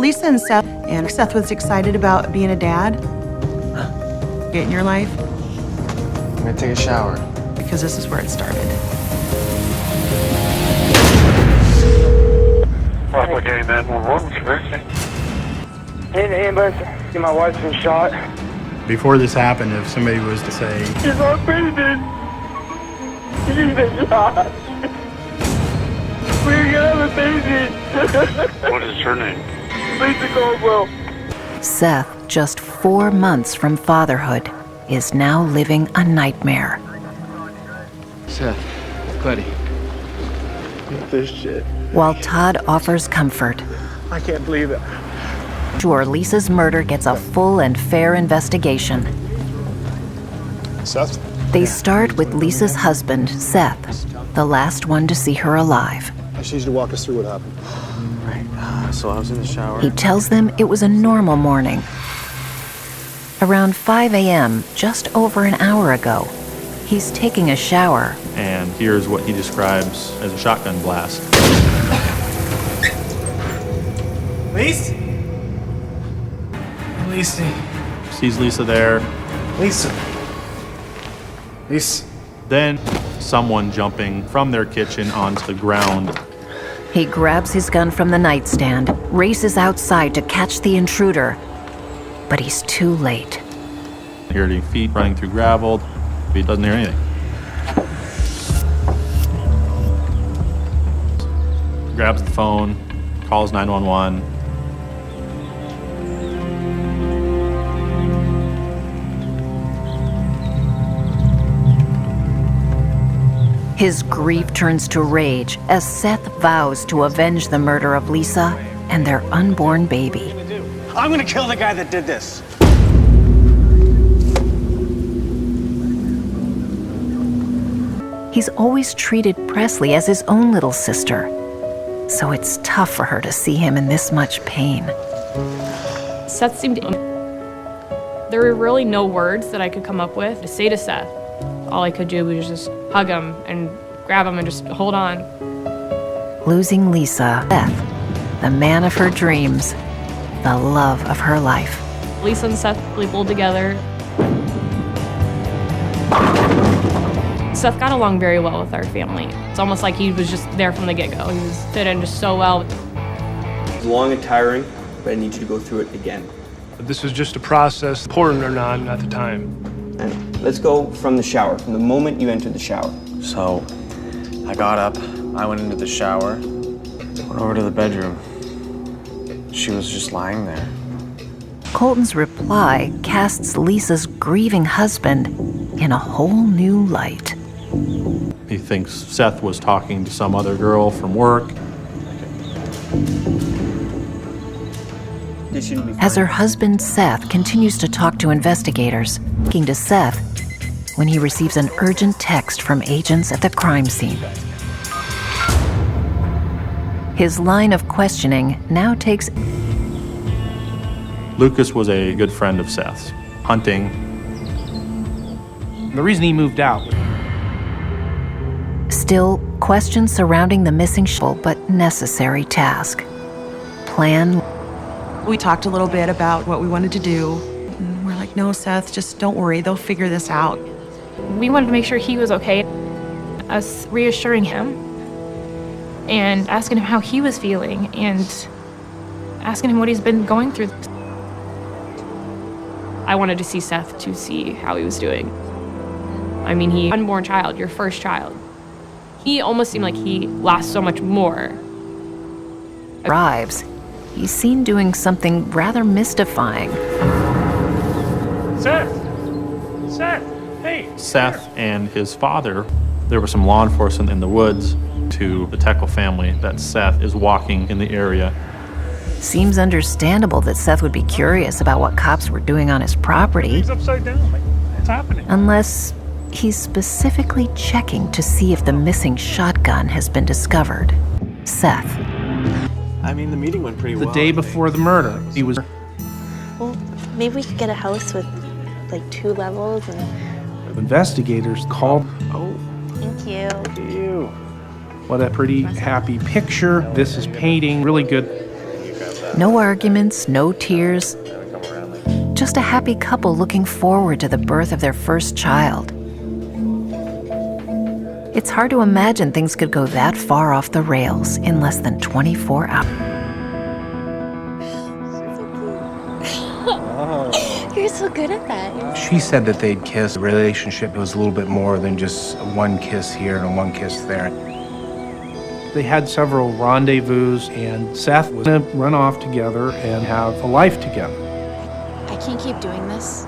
Lisa and Seth was excited about being a dad. Get in your life. I'm gonna take a shower. Because this is where it started. Replicating 911, sir. Hey, ambulance. My wife's been shot. Before this happened, if somebody was to say, She's not breathing. She's been shot. We're gonna have a baby. What is her name? Lisa Caldwell. Seth, just 4 months from fatherhood, is now living a nightmare. Seth, buddy. This shit. While Todd offers comfort, I can't believe it. sure Lisa's murder gets a full and fair investigation. Seth? They start with Lisa's husband, Seth, the last one to see her alive. I just need you to walk us through what happened. Right, so I was in the shower. He tells them it was a normal morning. Around 5 a.m., just over an hour ago, he's taking a shower. And here's what he describes as a shotgun blast. Lisa? Lisa? Sees Lisa there. Lisa? Lisa? Then someone jumping from their kitchen onto the ground. He grabs his gun from the nightstand, races outside to catch the intruder. But he's too late. Hearing feet running through gravel. He doesn't hear anything. Grabs the phone, calls 911. His grief turns to rage as Seth vows to avenge the murder of Lisa and their unborn baby. I'm gonna kill the guy that did this. He's always treated Presley as his own little sister, so it's tough for her to see him in this much pain. Seth seemed... There were really no words that I could come up with to say to Seth. All I could do was just hug him and grab him and just hold on. Losing Lisa, Seth, the man of her dreams, the love of her life. Lisa and Seth really pulled together. Seth got along very well with our family. It's almost like he was just there from the get-go. He was fit in just so well. It's long and tiring, but I need you to go through it again. This was just a process, important or not at the time. And let's go from the shower, from the moment you entered the shower. So, I got up, I went into the shower, went over to the bedroom. She was just lying there. Colton's reply casts Lisa's grieving husband in a whole new light. He thinks Seth was talking to some other girl from work. This shouldn't be fine. As her husband, Seth, continues to talk to investigators, speaking to Seth when he receives an urgent text from agents at the crime scene. His line of questioning now takes... Lucas was a good friend of Seth's, hunting. The reason he moved out. Still, questions surrounding the missing but necessary task. Plan. We talked a little bit about what we wanted to do. And we're like, no, Seth, just don't worry. They'll figure this out. We wanted to make sure he was okay. Us reassuring him and asking him how he was feeling and asking him what he's been going through. I wanted to see Seth to see how he was doing. I mean, unborn child, your first child. He almost seemed like he lost so much more. Arrives. He's seen doing something rather mystifying. Seth! Seth! Hey! Seth and his father, there was some law enforcement in the woods to the Teckle family that Seth is walking in the area. Seems understandable that Seth would be curious about what cops were doing on his property. He's upside down. What's happening? Unless he's specifically checking to see if the missing shotgun has been discovered. Seth. I mean, the meeting went pretty well. The day before the murder, he was... Well, maybe we could get a house with, like, 2 levels and... Investigators called... Oh, Thank you. look at you. What a pretty happy picture. This is painting really good. No arguments, no tears. Just a happy couple looking forward to the birth of their first child. It's hard to imagine things could go that far off the rails in less than 24 hours. You're so good at that. She said that they'd kiss. The relationship was a little bit more than just one kiss here and one kiss there. They had several rendezvous, and Seth was going to run off together and have a life together. I can't keep doing this.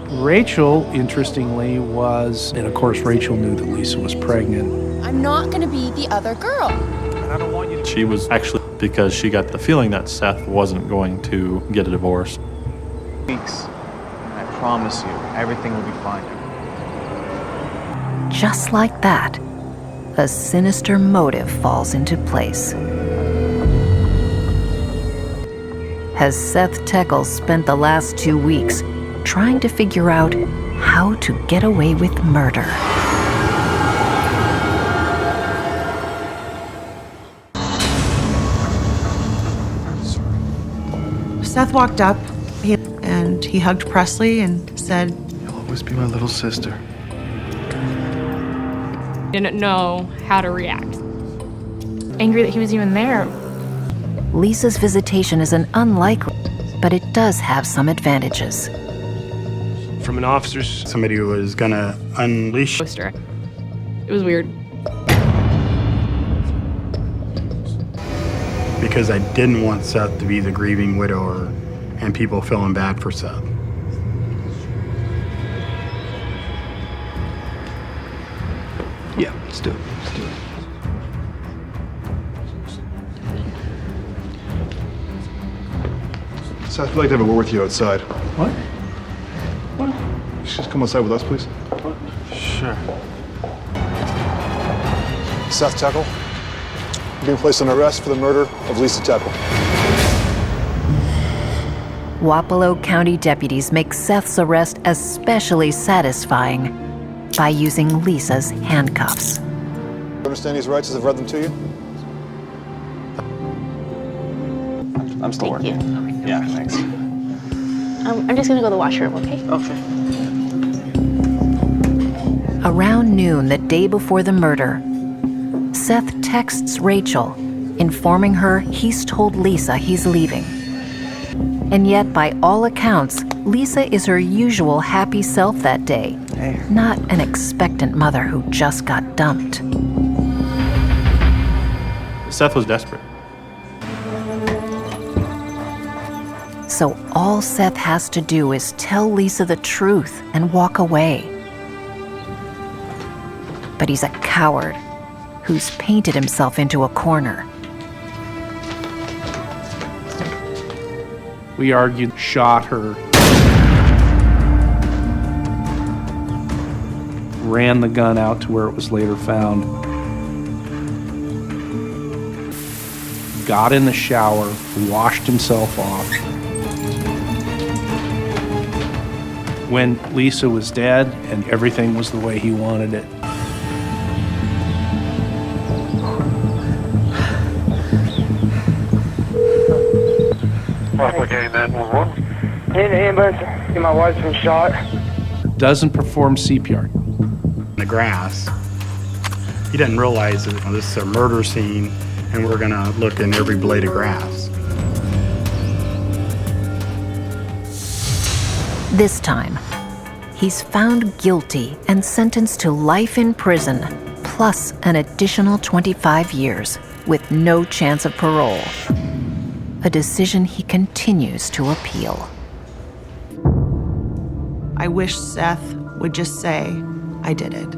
Rachel, interestingly, was, and of course Rachel knew that Lisa was pregnant. I'm not gonna be the other girl. She was actually, because she got the feeling that Seth wasn't going to get a divorce. Weeks. I promise you, everything will be fine. Just like that, a sinister motive falls into place. Has Seth Teckles spent the last 2 weeks trying to figure out how to get away with murder. Seth walked up and he hugged Presley and said, You'll always be my little sister. Didn't know how to react. Angry that he was even there. Lisa's visitation isn't unlikely, but it does have some advantages. From an officer's... Somebody who was gonna unleash... Poster. It was weird. Because I didn't want Seth to be the grieving widower and people feeling bad for Seth. Yeah, let's do it. Seth, I'd like to have a word with you outside. What? Just come outside with us, please. Sure. Seth Teckle, you're being placed on arrest for the murder of Lisa Teckle. Wapello County deputies make Seth's arrest especially satisfying by using Lisa's handcuffs. You understand these rights as I've read them to you? I'm still working. Yeah, thanks. I'm just gonna go to the washroom, okay? Okay. Around noon the day before the murder, Seth texts Rachel, informing her he's told Lisa he's leaving. And yet, by all accounts, Lisa is her usual happy self that day, not an expectant mother who just got dumped. Seth was desperate. So all Seth has to do is tell Lisa the truth and walk away. But he's a coward who's painted himself into a corner. We argued, shot her, ran the gun out to where it was later found, got in the shower, washed himself off. When Lisa was dead and everything was the way he wanted it. Again, 911. Hey, ambulance. My wife's been shot. Doesn't perform CPR. In the grass. He didn't realize that this is a murder scene and we're gonna look in every blade of grass. This time, he's found guilty and sentenced to life in prison, plus an additional 25 years, with no chance of parole. A decision he continues to appeal. I wish Seth would just say, I did it.